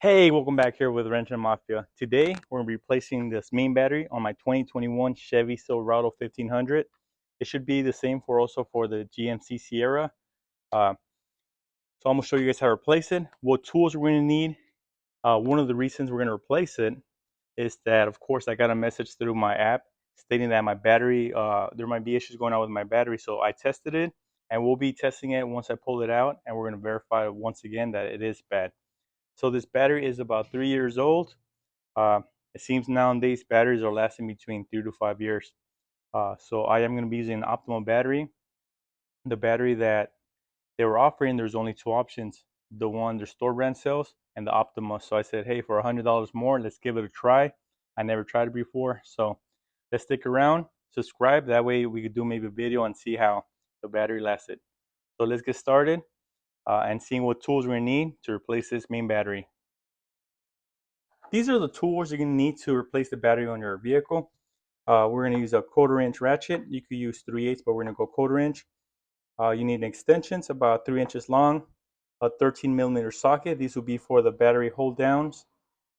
Hey, welcome back here with Wrench and Mafia. Today, we're going to be replacing this main battery on my 2021 Chevy Silverado 1500. It should be the same also for the GMC Sierra. So I'm going to show you guys how to replace it, what tools we're going to need. One of the reasons we're going to replace it is that, of course, I got a message through my app stating that my battery, there might be issues going on with my battery. So I tested it, and we'll be testing it once I pull it out, and we're going to verify once again that it is bad. So this battery is about 3 years old. It seems nowadays batteries are lasting between 3 to 5 years. So I am going to be using an Optima battery. The battery that they were offering, there's only two options. The one, their store brand sales, and the Optima. So I said, hey, for $100 more, let's give it a try. I never tried it before. So let's stick around, subscribe. That way we could do maybe a video and see how the battery lasted. So let's get started and seeing what tools we're going to need to replace this main battery. These are the tools you're going to need to replace the battery on your vehicle. We're going to use a 1/4 inch ratchet. You could use 3/8, but we're going to go 1/4 inch. You need an extension, it's about 3 inches long, a 13mm socket. These will be for the battery hold downs,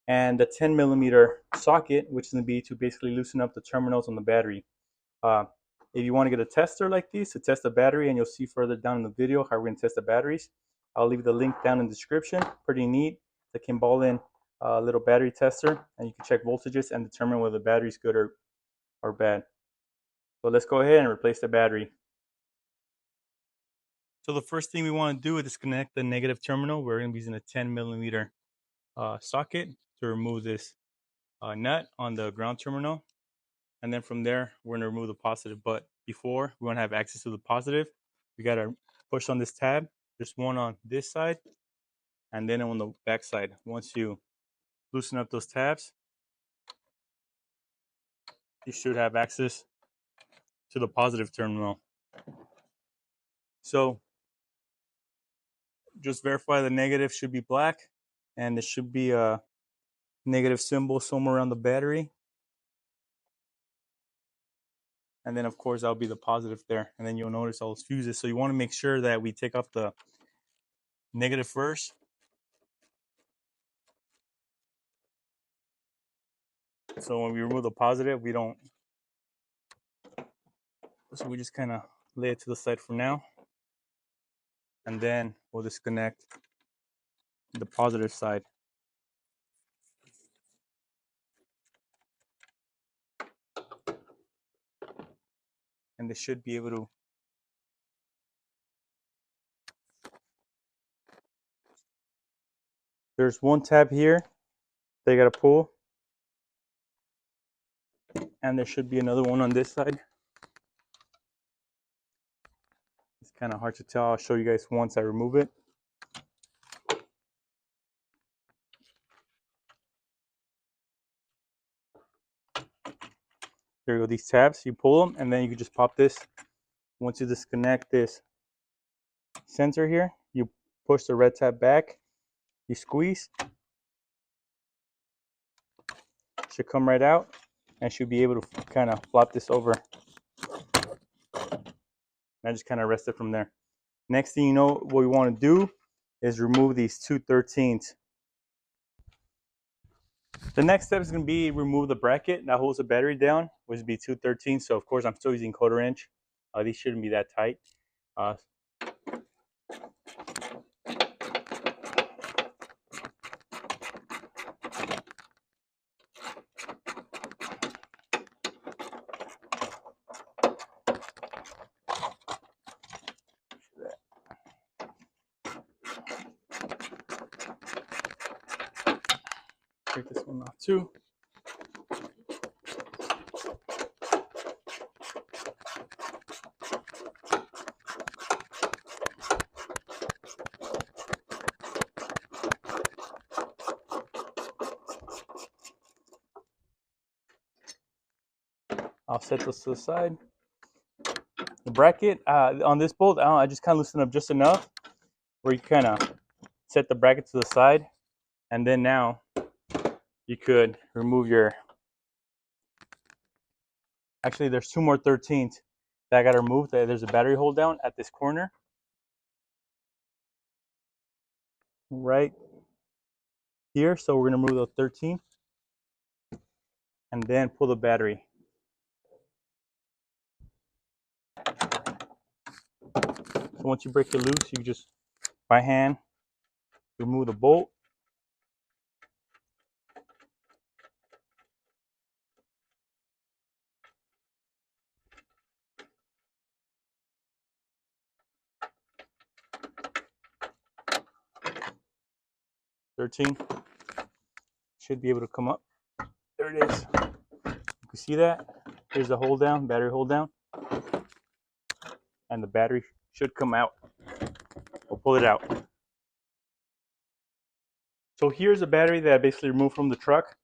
and a 10mm socket, which is going to be to basically loosen up the terminals on the battery. Uh, if you want to get a tester like this to test the battery, and you'll see further down in the video how we're going to test the batteries, I'll leave the link down in the description. Pretty neat. It's a Kimball little battery tester, and you can check voltages and determine whether the battery is good or bad. So let's go ahead and replace the battery. So the first thing we want to do is disconnect the negative terminal. We're going to be using a 10mm socket to remove this nut on the ground terminal. And then from there, we're going to remove the positive. But before we want to have access to the positive, we got to push on this tab. There's one on this side and then on the back side. Once you loosen up those tabs, you should have access to the positive terminal. So just verify the negative should be black, and there should be a negative symbol somewhere around the battery. And then of course that'll be the positive there, and then you'll notice all those fuses. So you want to make sure that we take off the negative first. So when we remove the positive, we don't, so we just kind of lay it to the side for now, and then we'll disconnect the positive side. And they should be able to there's one tab here they got to pull, and there should be another one on this side. It's kind of hard to tell. I'll show you guys once I remove it. There you go, these tabs, you pull them, and then you can just pop this. Once you disconnect this sensor here, you push the red tab back, you squeeze, should come right out, and should be able to kind of flop this over. And I just kind of rest it from there. Next thing you know, what we want to do is remove these 2/13. The next step is going to be remove the bracket that holds the battery down, which would be 2/13. So of course I'm still using 1/4 inch. These shouldn't be that tight. Take this one off too. I'll set this to the side. The bracket on this bolt, I just kind of loosen up just enough where you kind of set the bracket to the side, and then now you could remove your, actually there's two more 13s that I got to remove. There's a battery hold down at this corner, right here. So we're going to remove the 13 and then pull the battery. So once you break it loose, you just by hand remove the bolt. "13" should be able to come up. There it is. You can see that. Here's the hold down, battery hold down, and the battery should come out. We'll pull it out. So here's a battery that I basically removed from the truck.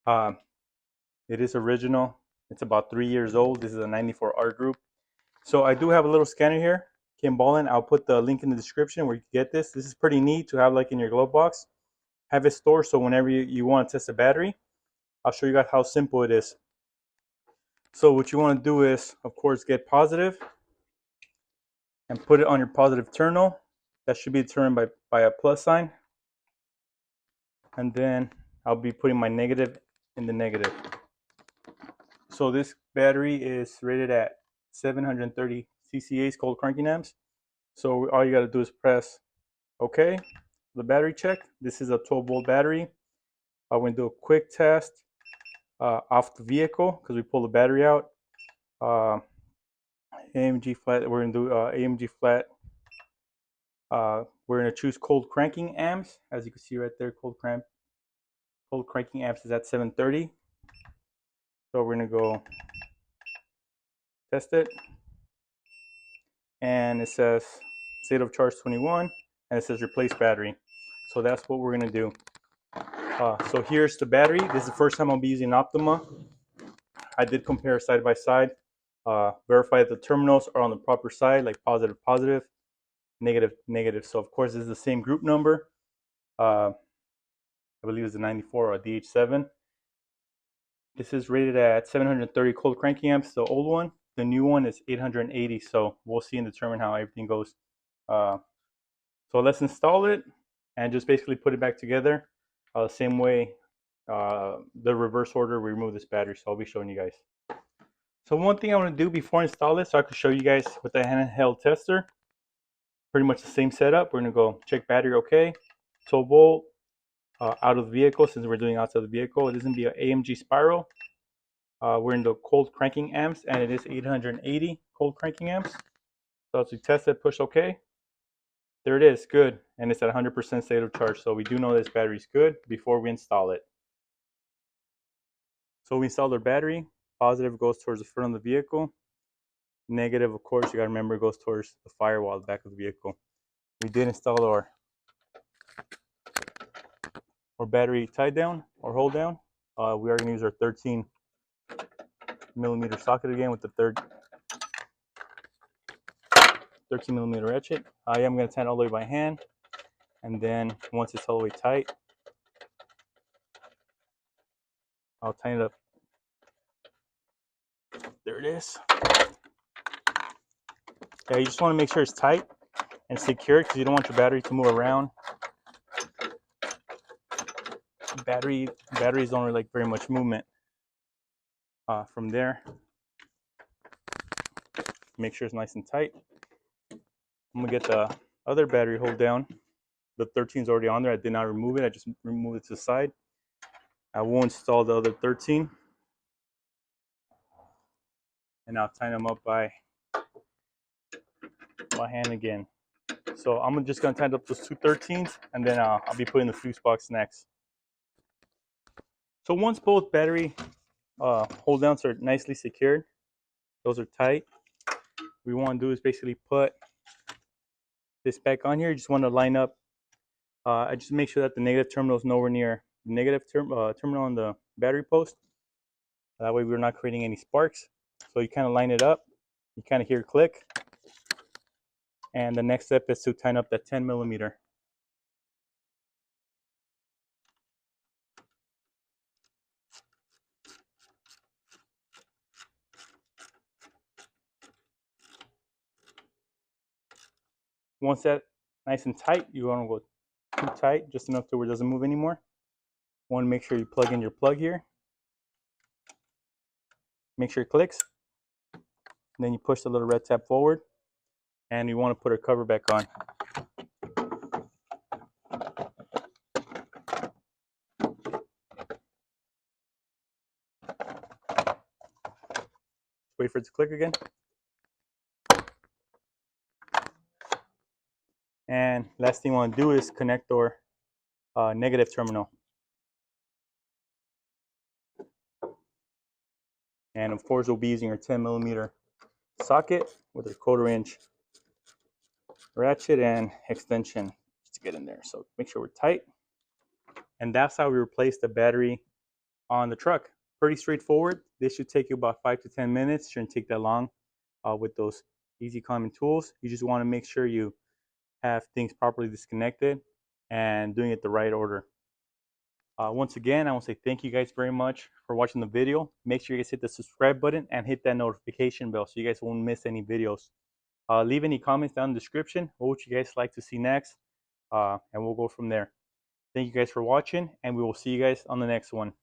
It is original. It's about 3 years old. This is a 94R group. So I do have a little scanner here. Came Ballin. I'll put the link in the description where you can get this. This is pretty neat to have like in your glove box. Have it stored so whenever you want to test the battery, I'll show you guys how simple it is. So what you want to do is, of course, get positive and put it on your positive terminal. That should be determined by a plus sign. And then I'll be putting my negative in the negative. So this battery is rated at 730 CCAs, cold cranking amps. So all you got to do is press OK. The battery check. This is a 12-volt battery. I'm going to do a quick test off the vehicle because we pulled the battery out. AMG flat. We're going to do AMG flat. We're going to choose cold cranking amps. As you can see right there, cold cranking amps is at 730. So we're going to go test it. And it says state of charge 21, and it says replace battery. So that's what we're going to do. So here's the battery. This is the first time I'll be using Optima. I did compare side by side, verify that the terminals are on the proper side, like positive, positive, negative, negative. So of course this is the same group number. I believe it's a 94 or a DH7. This is rated at 730 cold cranking amps, the old one. The new one is 880, so we'll see and determine how everything goes. So let's install it and just basically put it back together the same way, the reverse order we remove this battery. So I'll be showing you guys. So one thing I want to do before I install it, so I can show you guys with the handheld tester, pretty much the same setup. We're going to go check battery OK, 12 volt, out of the vehicle, since we're doing outside the vehicle. It is going to be an AMG spiral. We're in the cold cranking amps, and it is 880 cold cranking amps. So as we test it, push OK. There it is, good. And it's at 100% state of charge. So we do know this battery is good before we install it. So we installed our battery. Positive goes towards the front of the vehicle. Negative, of course, you gotta remember, goes towards the firewall at the back of the vehicle. We did install our battery tie down or hold down. We are gonna use our 13 millimeter socket again with the 13 millimeter ratchet. I am going to tighten all the way by hand, and then once it's all the way tight, I'll tighten it up. There it is. Yeah, you just want to make sure it's tight and secure because you don't want your battery to move around. Batteries don't really like very much movement. From there, make sure it's nice and tight. I'm gonna get the other battery hold down. The 13 is already on there. I did not remove it. I just removed it to the side. I will install the other 13, and I'll tighten them up by hand again. So I'm just gonna tighten up those two 13s, and then I'll be putting the fuse box next. So once both battery hold downs are nicely secured, those are tight, we want to do is basically put this back on here. You just want to line up. I just make sure that the negative terminal is nowhere near the negative terminal on the battery post. That way we're not creating any sparks. So you kind of line it up. You kind of hear it click. And the next step is to tighten up that 10 millimeter. Once that's nice and tight, you want to go too tight, just enough to where it doesn't move anymore. Want to make sure you plug in your plug here. Make sure it clicks. And then you push the little red tab forward, and you want to put a cover back on. Wait for it to click again. And last thing you want to do is connect our negative terminal. And of course, we'll be using our 10mm socket with a 1/4" ratchet and extension just to get in there. So make sure we're tight. And that's how we replace the battery on the truck. Pretty straightforward. This should take you about 5 to 10 minutes. Shouldn't take that long with those easy common tools. You just want to make sure you have things properly disconnected and doing it the right order. Once again, I want to say thank you guys very much for watching the video. Make sure you guys hit the subscribe button and hit that notification bell so you guys won't miss any videos. Leave any comments down in the description. What would you guys like to see next? And we'll go from there. Thank you guys for watching, and we will see you guys on the next one.